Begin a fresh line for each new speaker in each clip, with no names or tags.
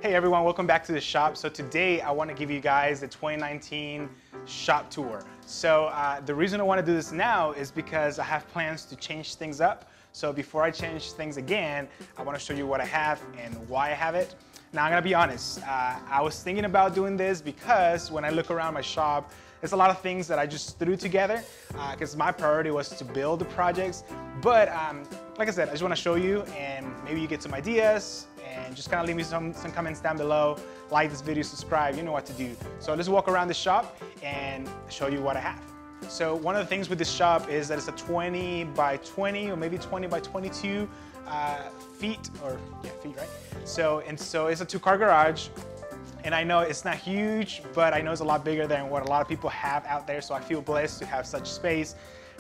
Hey everyone, welcome back to the shop. So today I want to give you guys the 2019 shop tour. So the reason I want to do this now is because I have plans to change things up. So before I change things again, I want to show you what I have and why I have it. Now I'm gonna be honest, I was thinking about doing this because when I look around my shop, there's a lot of things that I just threw together because my priority was to build the projects. But like I said, I just want to show you and maybe you get some ideas and just kind of leave me some comments down below. Like this video, subscribe, you know what to do. So let's walk around the shop and show you what I have. So one of the things with this shop is that it's a 20 by 20 or maybe 20 by 22 feet, right? So it's a 2-car garage. And I know it's not huge, but I know it's a lot bigger than what a lot of people have out there. So I feel blessed to have such space.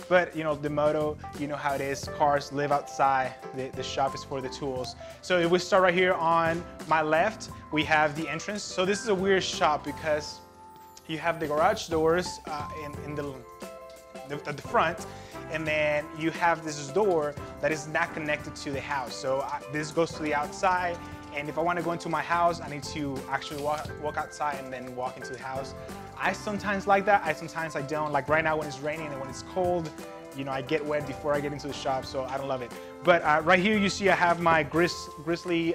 But you know, the motto, you know how it is, cars live outside, the shop is for the tools. So if we start right here on my left, we have the entrance. So this is a weird shop because you have the garage doors at the front, and then you have this door that is not connected to the house. So this goes to the outside, and if I want to go into my house, I need to actually walk outside and then walk into the house. I sometimes like that, sometimes I don't. Like right now when it's raining and when it's cold, you know, I get wet before I get into the shop, so I don't love it. But right here you see I have my Grizzly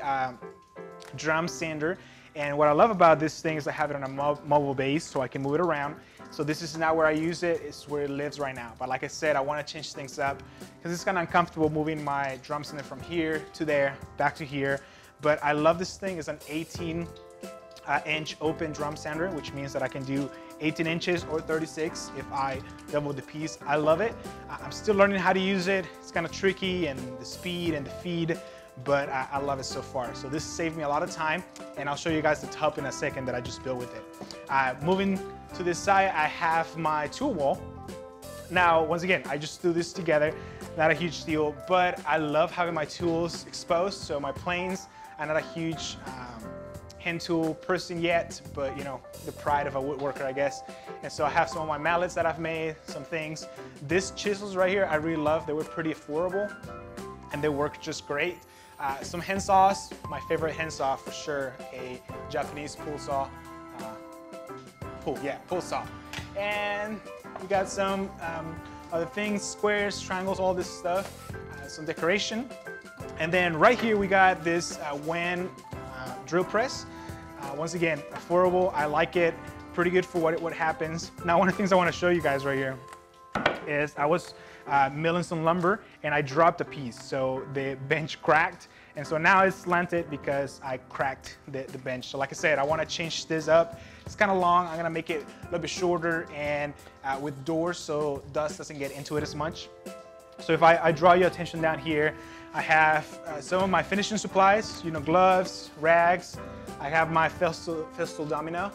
drum sander. And what I love about this thing is I have it on a mobile base so I can move it around. So this is not where I use it, it's where it lives right now. But like I said, I want to change things up because it's kind of uncomfortable moving my drum sander from here to there, back to here. But I love this thing. It's an 18-inch open drum sander, which means that I can do 18 inches or 36 if I double the piece. I love it. I'm still learning how to use it. It's kind of tricky and the speed and the feed, but I love it so far. So this saved me a lot of time, and I'll show you guys the tub in a second that I just built with it. Moving to this side, I have my tool wall. Now, once again, I just threw this together, not a huge deal, but I love having my tools exposed. So my planes, I'm not a huge hand tool person yet, but you know, the pride of a woodworker, I guess. And so I have some of my mallets that I've made, some things. These chisels right here, I really love. They were pretty affordable and they work just great. Some hand saws, my favorite hand saw for sure, a Japanese pull saw. Pull saw. And we got some other things, squares, triangles, all this stuff, some decoration. And then right here we got this WAN drill press. Once again, affordable, I like it, pretty good for what happens. Now one of the things I want to show you guys right here is I was milling some lumber and I dropped a piece, so the bench cracked, and so now it's slanted because I cracked the bench. So like I said, I want to change this up. It's kind of long. I'm gonna make it a little bit shorter and with doors so dust doesn't get into it as much. So if I draw your attention down here, I have some of my finishing supplies, you know, gloves, rags. I have my Festool domino,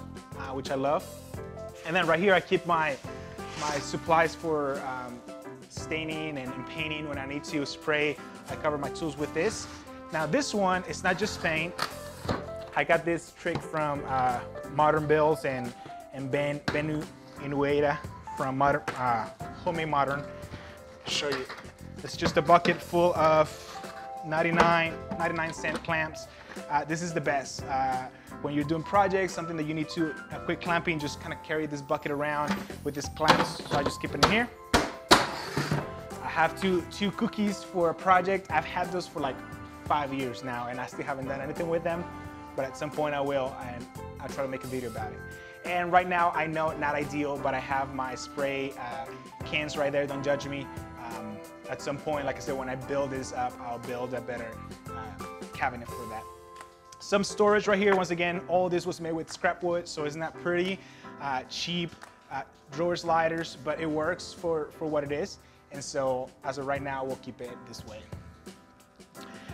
which I love. And then right here I keep my supplies for staining and painting when I need to spray. I cover my tools with this. Now this one, it's not just paint. I got this trick from Modern Builds and Benu Inueda from Homemade Modern. Show you. It's just a bucket full of 99-cent clamps. This is the best. When you're doing projects, something that you need to quick clamping, just kind of carry this bucket around with this clamps. So I just keep it in here. I have two cookies for a project. I've had those for like 5 years now, and I still haven't done anything with them. But at some point I will, and I'll try to make a video about it. And right now, I know not ideal, but I have my spray cans right there. Don't judge me. At some point, like I said, when I build this up, I'll build a better cabinet for that. Some storage right here. Once again, all this was made with scrap wood, so isn't that pretty? Cheap drawer sliders, but it works for what it is. And so as of right now, we'll keep it this way.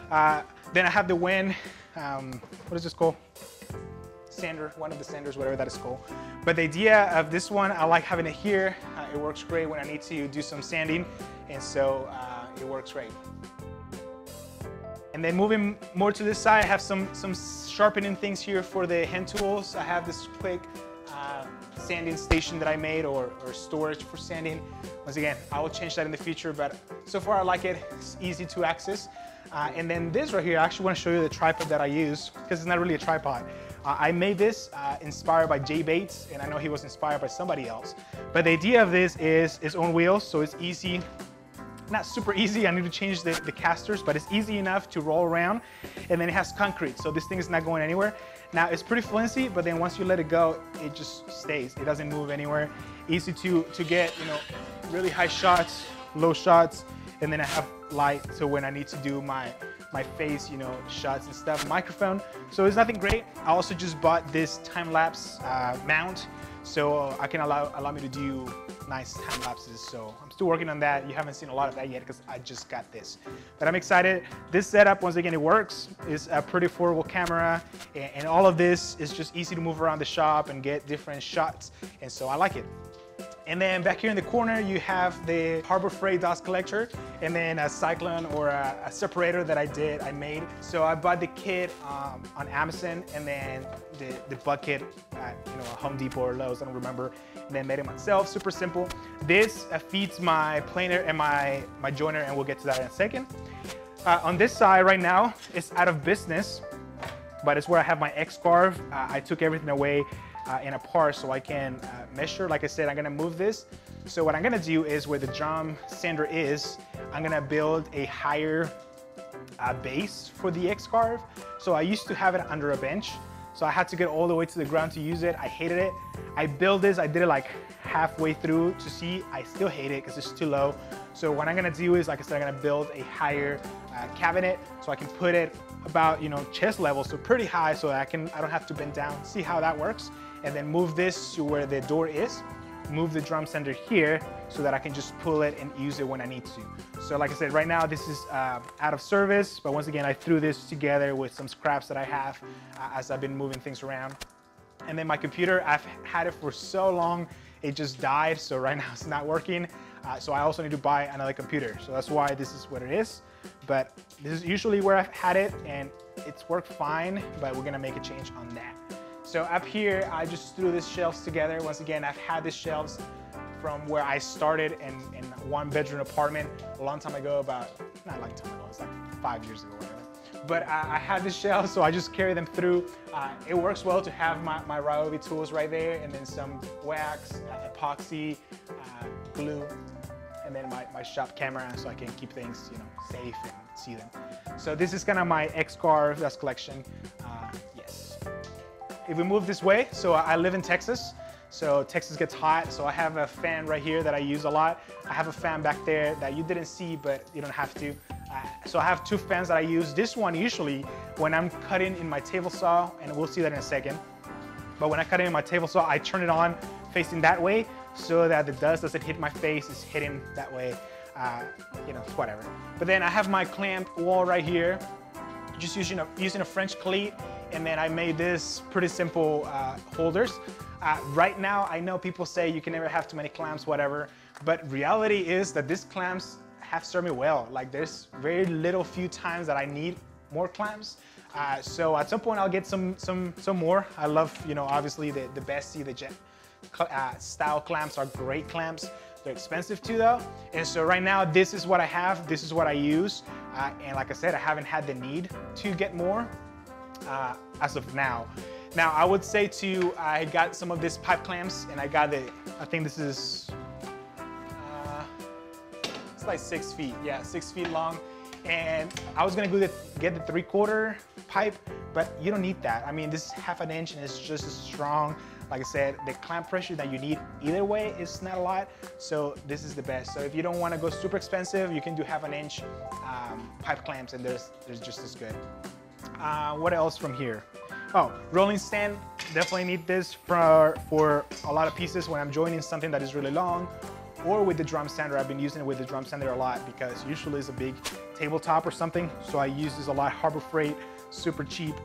Then I have the WAN, what is this called? Sander, one of the sanders, whatever that is called. But the idea of this one, I like having it here. It works great when I need to do some sanding, and so it works great. And then moving more to this side, I have some sharpening things here for the hand tools. I have this quick sanding station that I made, or storage for sanding. Once again, I will change that in the future, but so far I like it. It's easy to access. And then this right here, I actually want to show you the tripod that I use, because it's not really a tripod. I made this inspired by Jay Bates, and I know he was inspired by somebody else. But the idea of this is its own wheels, so it's easy. Not super easy, I need to change the casters, but it's easy enough to roll around. And then it has concrete, so this thing is not going anywhere. Now it's pretty flimsy, but then once you let it go, it just stays. It doesn't move anywhere. Easy to get, you know, really high shots, low shots, and then I have light, so when I need to do my face, you know, shots and stuff, microphone. So it's nothing great. I also just bought this time-lapse mount, so I can allow me to do nice time lapses. So I'm still working on that. You haven't seen a lot of that yet because I just got this, but I'm excited. This setup, once again, it works. It's a pretty affordable camera, and all of this is just easy to move around the shop and get different shots, and so I like it. And then back here in the corner, you have the Harbor Freight dust collector, and then a cyclone or a separator that I made. So I bought the kit on Amazon, and then the bucket at, you know, a Home Depot or Lowe's, I don't remember, and then made it myself. Super simple. This feeds my planer and my joiner, and we'll get to that in a second. On this side right now, it's out of business, but it's where I have my X-Carve. I took everything away in a part so I can measure. Like I said, I'm gonna move this. So what I'm gonna do is, where the drum sander is, I'm gonna build a higher base for the X-Carve. So I used to have it under a bench, so I had to get all the way to the ground to use it. I hated it. I built this, I did it like halfway through to see. I still hate it because it's too low. So what I'm gonna do is, like I said, I'm gonna build a higher cabinet so I can put it about, you know, chest level, so pretty high, so I don't have to bend down. See how that works? And then move this to where the door is, move the drum sander here so that I can just pull it and use it when I need to. So like I said, right now this is out of service, but once again, I threw this together with some scraps that I have as I've been moving things around. And then my computer, I've had it for so long, it just died, so right now it's not working. So I also need to buy another computer. So that's why this is what it is. But this is usually where I've had it, and it's worked fine, but we're gonna make a change on that. So up here, I just threw these shelves together. Once again, I've had these shelves from where I started in a one-bedroom apartment a long time ago, not a long time ago, it's like 5 years ago or whatever. But I had this shelf, so I just carry them through. It works well to have my Ryobi tools right there, and then some wax, epoxy, glue, and then my shop camera, so I can keep things, you know, safe and see them. So this is kind of my X-Carve dust collection. Yes. If we move this way, so I live in Texas, so Texas gets hot, so I have a fan right here that I use a lot. I have a fan back there that you didn't see, but you don't have to. So I have two fans that I use. This one usually when I'm cutting in my table saw, and we'll see that in a second, but when I cut in my table saw, I turn it on facing that way so that the dust doesn't hit my face, it's hitting that way, you know, whatever. But then I have my clamp wall right here, just using a French cleat, and then I made this pretty simple holders. Right now, I know people say you can never have too many clamps, whatever, but reality is that these clamps have served me well. Like, there's very little few times that I need more clamps. So at some point I'll get some more. I love, you know, obviously the Bessie, the Jet style clamps are great clamps. They're expensive too though. And so right now, this is what I have, this is what I use. And like I said, I haven't had the need to get more as of now. Now I would say too, I got some of these pipe clamps, and I got I think this is, it's like 6 feet, yeah, 6 feet long. And I was gonna get the 3/4 pipe, but you don't need that. I mean, this is 1/2 inch and it's just as strong. Like I said, the clamp pressure that you need either way is not a lot, so this is the best. So if you don't wanna go super expensive, you can do 1/2 inch pipe clamps, and there's just as good. What else from here? Oh, rolling stand, definitely need this for a lot of pieces when I'm joining something that is really long, or with the drum sander. I've been using it with the drum sander a lot because usually it's a big tabletop or something, so I use this a lot. Harbor Freight, super cheap.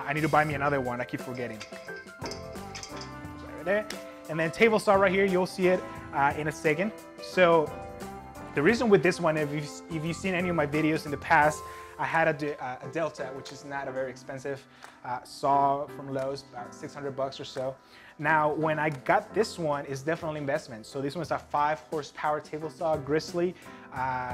I need to buy me another one, I keep forgetting. Right there. And then table saw right here, you'll see it in a second. So the reason with this one, if you've seen any of my videos in the past, I had a Delta, which is not a very expensive saw from Lowe's, about 600 bucks or so. Now, when I got this one, it's definitely investment. So this one's a 5 horsepower table saw, Grizzly.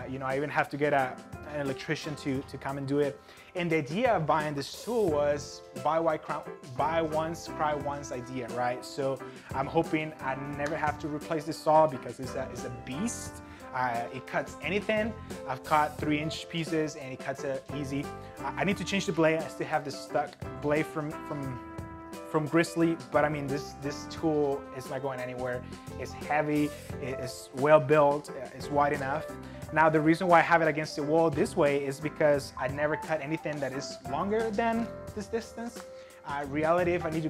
You know, I even have to get an electrician to come and do it. And the idea of buying this tool was buy once, cry once idea, right? So I'm hoping I never have to replace this saw because it's a beast. It cuts anything. I've cut 3-inch pieces and it cuts it easy. I need to change the blade. I still have this stuck blade from Grizzly, but I mean, this tool is not going anywhere. It's heavy, it's well built, it's wide enough. Now, the reason why I have it against the wall this way is because I never cut anything that is longer than this distance. Reality, if I need to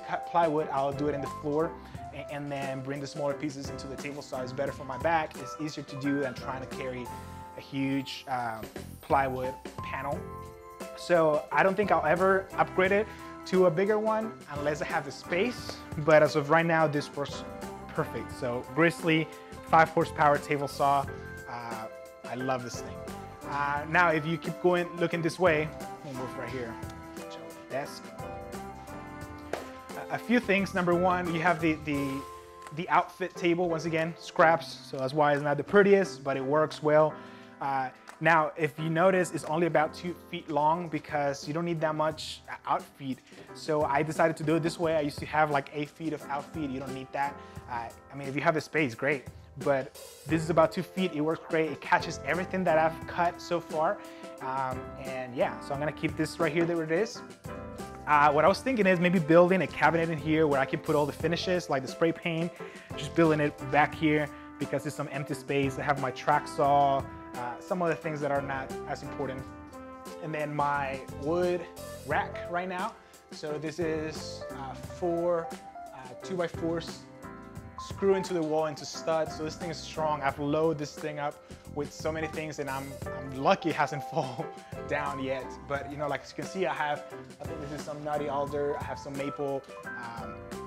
cut plywood, I'll do it in the floor and then bring the smaller pieces into the table saw. It's better for my back. It's easier to do than trying to carry a huge plywood panel. So I don't think I'll ever upgrade it to a bigger one unless I have the space. But as of right now, this works perfect. So Grizzly, 5 horsepower table saw. I love this thing. Now, if you keep looking this way, we'll move right here. Desk. A few things. Number one, you have the outfit table. Once again, scraps. So that's why it's not the prettiest, but it works well. Now, if you notice, it's only about 2 feet long because you don't need that much outfeed. So I decided to do it this way. I used to have like 8 feet of outfeed. You don't need that. I mean, if you have the space, great. But this is about 2 feet. It works great. It catches everything that I've cut so far. And yeah, so I'm gonna keep this right here where it is. What I was thinking is maybe building a cabinet in here where I can put all the finishes, like the spray paint, just building it back here because there's some empty space. I have my track saw, some other things that are not as important. And then my wood rack right now. So this is 4 2x4s screw into the wall into studs. So this thing is strong. I've loaded this thing up with so many things and I'm lucky it hasn't fallen down yet. But you know, like you can see, I think this is some nutty alder. I have some maple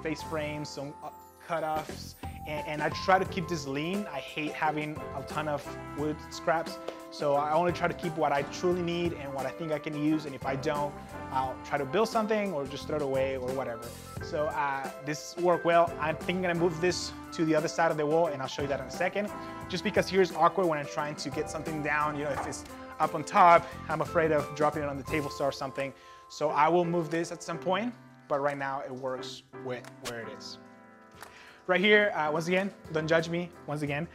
face frames, some cut-offs. And I try to keep this lean. I hate having a ton of wood scraps. So I only try to keep what I truly need and what I think I can use. And if I don't, I'll try to build something or just throw it away or whatever. So this worked well. I think I'm gonna move this to the other side of the wall and I'll show you that in a second. Just because here's awkward when I'm trying to get something down. You know, if it's up on top, I'm afraid of dropping it on the table saw or something. So I will move this at some point, but right now it works with where it is. Right here, once again, don't judge me, once again.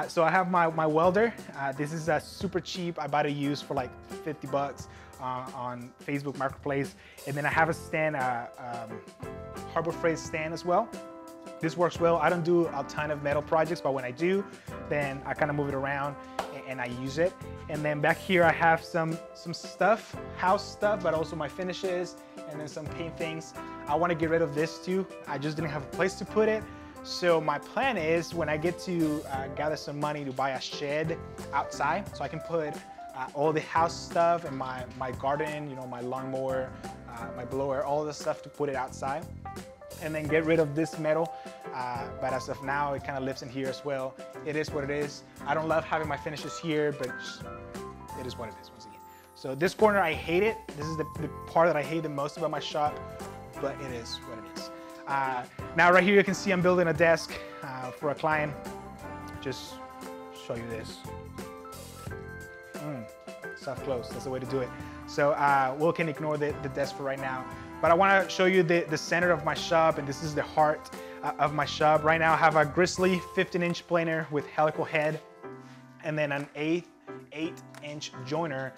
So I have my welder. This is super cheap. I bought it used for like 50 bucks on Facebook Marketplace. And then I have a stand, Harbor Freight stand as well. This works well. I don't do a ton of metal projects, but when I do, then I kind of move it around and I use it. And then back here, I have some stuff, house stuff, but also my finishes and then some paint things. I want to get rid of this too. I just didn't have a place to put it. So my plan is when I get to gather some money to buy a shed outside so I can put all the house stuff and my garden, you know, my lawnmower, my blower, all the stuff to put it outside and then get rid of this metal. But as of now, it kind of lives in here as well. It is what it is. I don't love having my finishes here, but it is what it is once again. So this corner, I hate it. This is the part that I hate the most about my shop, but it is what it is. Now right here you can see I'm building a desk for a client. Just show you this. Soft close, that's the way to do it. So we can ignore the desk for right now. But I want to show you the center of my shop, and this is the heart of my shop. Right now I have a Grizzly 15-inch planer with helical head and then an 8-inch joiner.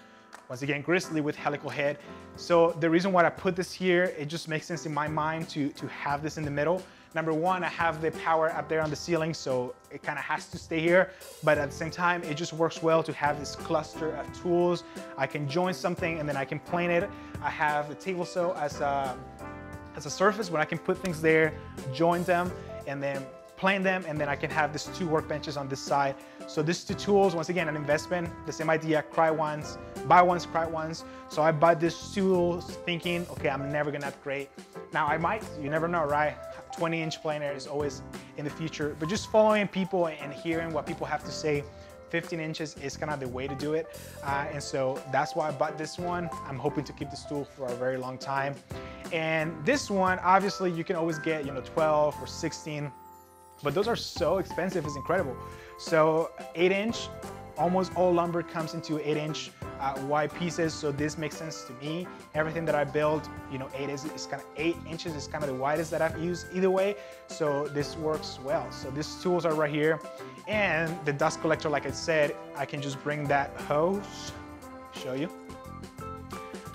Once again, Grizzly with helical head. So the reason why I put this here, it just makes sense in my mind to have this in the middle. Number one, I have the power up there on the ceiling, so it kind of has to stay here. But at the same time, it just works well to have this cluster of tools. I can join something and then I can plane it. I have the table saw as a surface where I can put things there, join them, and then plane them, and then I can have these 2 workbenches on this side. So these 2 tools, once again, an investment, the same idea, cry once, buy once, cry once. So I bought these tools thinking, okay, I'm never gonna upgrade. Now I might, you never know, right? 20-inch planer is always in the future, but just following people and hearing what people have to say 15 inches is kind of the way to do it. And so that's why I bought this one. I'm hoping to keep this tool for a very long time. And this one, obviously you can always get, 12 or 16, but those are so expensive, it's incredible. So 8-inch, almost all lumber comes into 8-inch wide pieces, so this makes sense to me. Everything that I build, 8 inches is kind of the widest that I've used either way, so this works well. So these tools are right here, and the dust collector, like I said, I can just bring that hose, show you.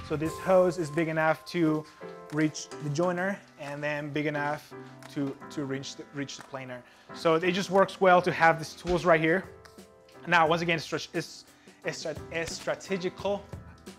So this hose is big enough to reach the joiner, and then big enough to reach the planer. So it just works well to have these tools right here. Now, once again, it's strategical,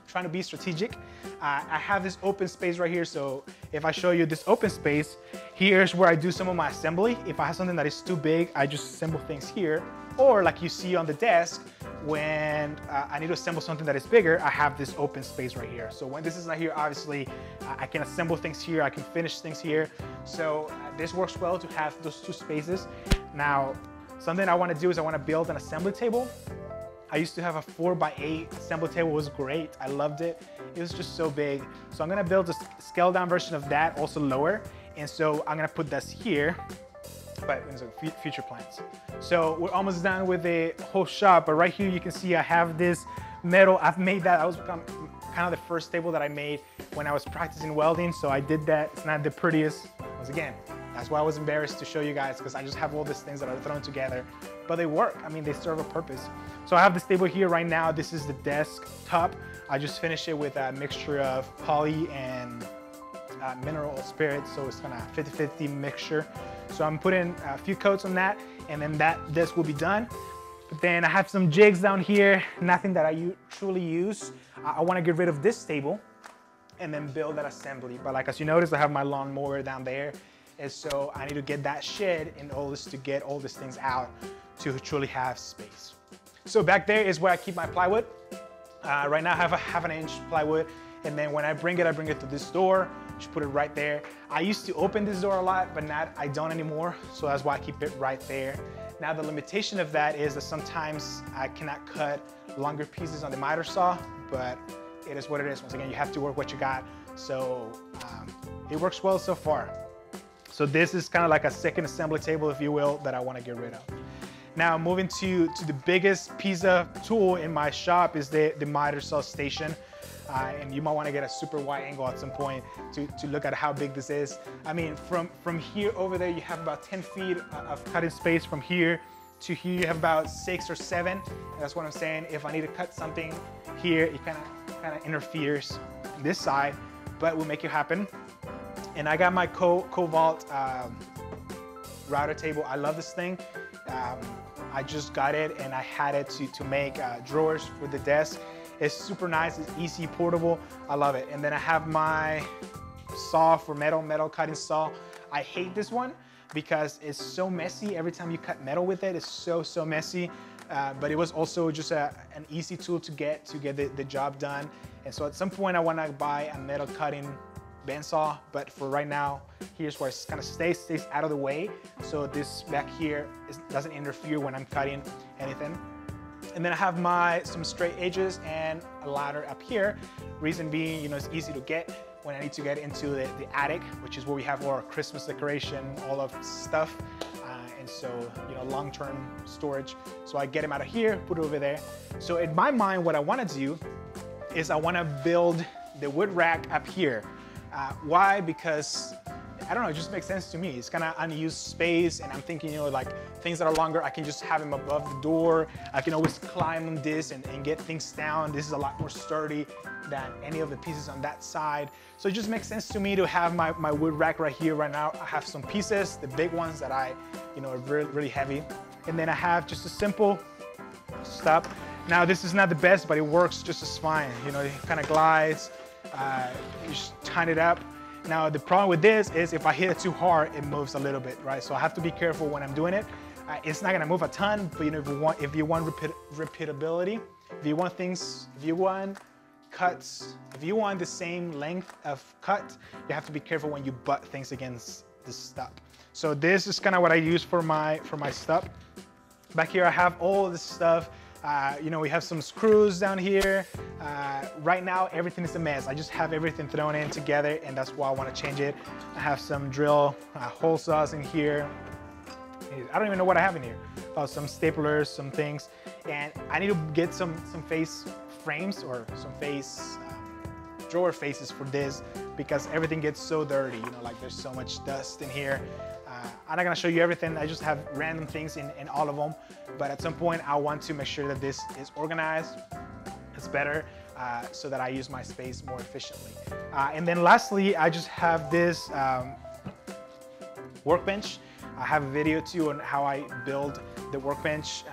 trying to be strategic. I have this open space right here, so if I show you this open space, here's where I do some of my assembly. If I have something that is too big, I just assemble things here. Or like you see on the desk, when I need to assemble something that is bigger, I have this open space right here. So when this is not here, obviously, I can assemble things here, I can finish things here. So this works well to have those two spaces. Now, something I want to do is I want to build an assembly table. I used to have a 4x8 assembly table. It was great. I loved it. It was just so big. So I'm going to build a scaled down version of that, also lower. And so I'm going to put this here, but in future plans. So we're almost done with the whole shop, but right here you can see I have this metal. I've made that. That was kind of the first table that I made when I was practicing welding. So I did that. It's not the prettiest. Once again, that's why I was embarrassed to show you guys, because I just have all these things that are thrown together, but they work. I mean, they serve a purpose. So I have this table here right now. This is the desk top. I just finished it with a mixture of poly and mineral spirits. So it's kind of 50-50 mixture. So I'm putting a few coats on that, and then that desk will be done. But then I have some jigs down here, nothing that I truly use. I want to get rid of this table and then build that assembly. But like, as you notice, I have my lawnmower down there. And so I need to get that shed in order to get all these things out to truly have space. So back there is where I keep my plywood. Right now I have a 1/2 inch plywood. And then when I bring it to this door, just put it right there. I used to open this door a lot, but now I don't anymore. So that's why I keep it right there. Now the limitation of that is that sometimes I cannot cut longer pieces on the miter saw, but it is what it is. Once again, you have to work what you got. So it works well so far. So this is kind of like a second assembly table, if you will, that I want to get rid of. Now moving to the biggest piece of tool in my shop is the miter saw station. And you might want to get a super wide angle at some point to look at how big this is. I mean, from here over there, you have about 10 feet of cutting space. From here to here, you have about 6 or 7. And that's what I'm saying. If I need to cut something here, it kind of interferes on this side, but we'll make it happen. And I got my Cobalt router table. I love this thing. I just got it, and I had it to make drawers for the desk. It's super nice, it's easy, portable. I love it. And then I have my saw for metal cutting saw. I hate this one because it's so messy. Every time you cut metal with it, it's so messy. But it was also just an easy tool to get the job done. And so at some point I want to buy a metal cutting bandsaw, but for right now, here's where it kind of stays out of the way. So this back here doesn't interfere when I'm cutting anything. And then I have some straight edges and a ladder up here. Reason being, it's easy to get when I need to get into the attic, which is where we have our Christmas decoration, all of stuff. And so, long-term storage. So I get them out of here, put it over there. So in my mind, what I want to do is I want to build the wood rack up here. Why? Because I don't know, it just makes sense to me. It's kind of unused space, and I'm thinking, like things that are longer, I can just have them above the door. I can always climb on this and get things down. This is a lot more sturdy than any of the pieces on that side. So it just makes sense to me to have my wood rack right here. Right now, I have some pieces, the big ones that are really heavy. And then I have just a simple stop. Now, this is not the best, but it works just as fine. It kind of glides, you just tighten it up. Now, the problem with this is if I hit it too hard, it moves a little bit, right? So I have to be careful when I'm doing it. It's not gonna move a ton, but if you want repeatability, if you want cuts, if you want the same length of cut, you have to be careful when you butt things against the stop. So this is kind of what I use for my stop. Back here, I have all this stuff You know, we have some screws down here. Right now, everything is a mess. I just have everything thrown in together, and that's why I want to change it. I have some drill hole saws in here. I don't even know what I have in here. Some staplers, some things. And I need to get some face frames or some face drawer faces for this because everything gets so dirty. You know, like there's so much dust in here. I'm not gonna show you everything. I just have random things in all of them. But at some point, I want to make sure that this is organized. It's better so that I use my space more efficiently. And then lastly, I just have this workbench. I have a video too on how I build the workbench.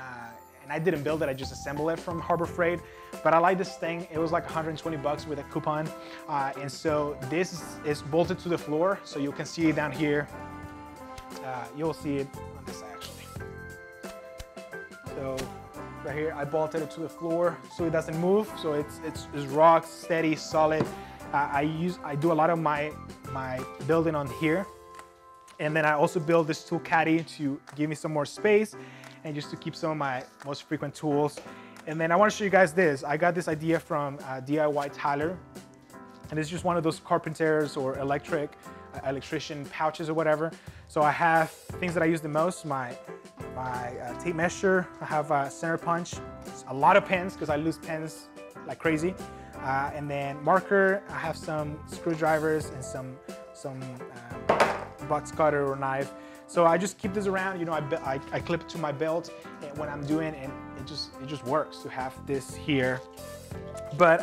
And I didn't build it, I just assembled it from Harbor Freight. But I like this thing. It was like 120 bucks with a coupon. And so this is bolted to the floor. So you can see it down here. You'll see it on this side actually. So right here, I bolted it to the floor so it doesn't move. So it's rock steady, solid. I do a lot of my building on here. And then I also build this tool caddy to give me some more space and just to keep some of my most frequent tools. And then I want to show you guys this. I got this idea from DIY Tyler. And it's just one of those carpenters or electrician pouches or whatever. So I have things that I use the most, my tape measure, I have a center punch, a lot of pens because I lose pens like crazy. And then marker, I have some screwdrivers and some box cutter or knife. So I just keep this around, you know, I clip it to my belt and when I'm doing, and it just works to have this here. But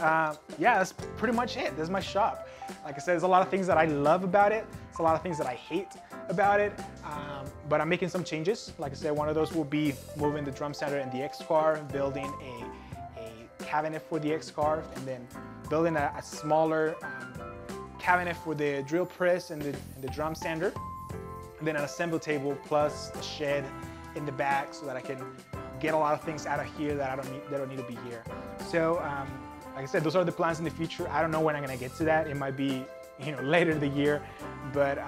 yeah, that's pretty much it. This is my shop. Like I said, there's a lot of things that I love about it. There's a lot of things that I hate about it. But I'm making some changes. Like I said, one of those will be moving the drum sander and the X-Car, building a cabinet for the X-Car, and then building a smaller cabinet for the drill press and the drum sander. And then an assembly table plus a shed in the back so that I can get a lot of things out of here that don't need to be here. So like I said, those are the plans in the future. I don't know when I'm gonna get to that. It might be, you know, later in the year, but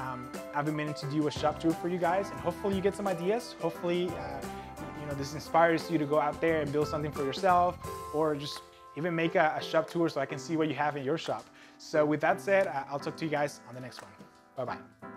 I've been meaning to do a shop tour for you guys, and hopefully you get some ideas. Hopefully, you know, this inspires you to go out there and build something for yourself, or just even make a shop tour so I can see what you have in your shop. So with that said, I'll talk to you guys on the next one. Bye-bye.